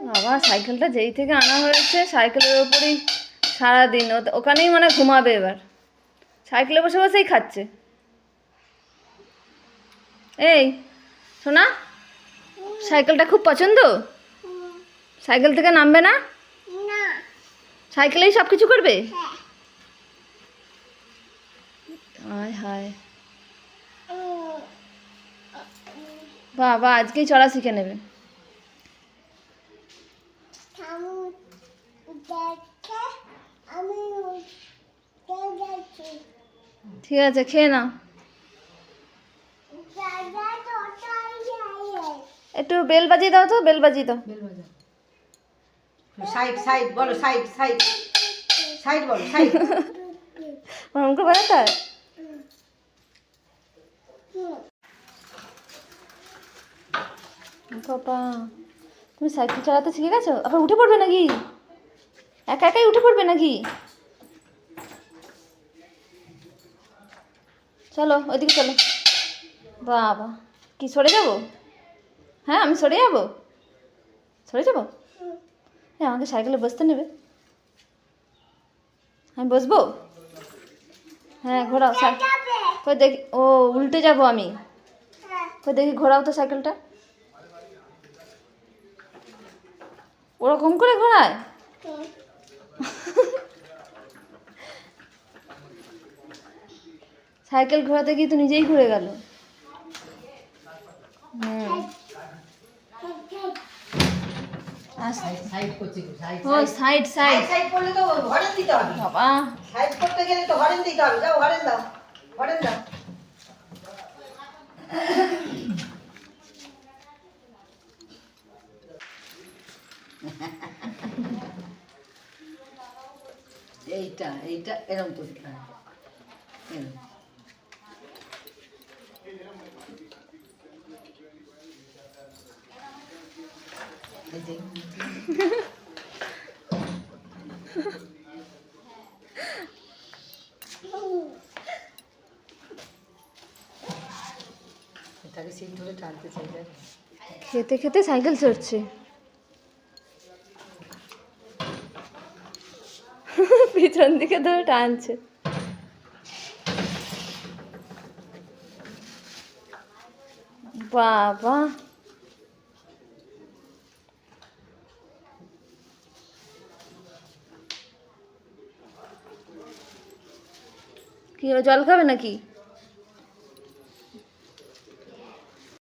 বাবা সাইকেলটা যেই থেকে আনা হয়েছে সাইকেলের ওপরেই সারাদিন, ওখানেই মানে ঘুমাবে এবার। সাইকেলে বসে বসেই খাচ্ছে। এই শোনা, সাইকেলটা খুব পছন্দ? সাইকেল থেকে নামবে না? সাইকেলেই সব কিছু করবে? হায় হায়, বাবা আজকেই চড়া শিখে নেবে। ঠিক আছে, খেয়ে নাও। একটু বেল বাজিয়ে দাও তো, বেল বাজিয়ে দাও। সাইড সাইড বলো, সাইড সাইড সাইড বলো, সাইড। আমাকে বাজাতে হয়। বাবা তুমি সাইকেল চালাতে শিখে গেছো? আবার উঠে পড়বে নাকি? একা একাই উঠে পড়বে নাকি? চলো ওইদিকে চলো। বাবা কি সরে যাবো? হ্যাঁ আমি সরে যাবো? সরে যাবো? হ্যাঁ আমাকে সাইকেলে বসতে নেবে? আমি বসবো? হ্যাঁ ঘোরাও কই দেখি। ও উল্টে যাবো আমি? কই দেখি ঘোরাও তো সাইকেলটা। ওরকম করে ঘোরায়? সাইকেল ঘোরাতে গিয়ে তো নিজেই ঘুরে গেল। সাইড করছি, ও সাইড সাইড সাইড করলে তো হরেন দিতে হবে। বাবা সাইড করতে গেলে তো হরেন দিতে হবে। যাও হরেন দাও, হরেন দাও। এইটা এইটা এরকম করতে হয়, এরকম। এই যে এটাকে সিট ধরে টানতে চাই। খেতে খেতে সাইকেল চড়ছে। পিছন দিকে ধরে টানছে। বাবা কি জল খাবে নাকি?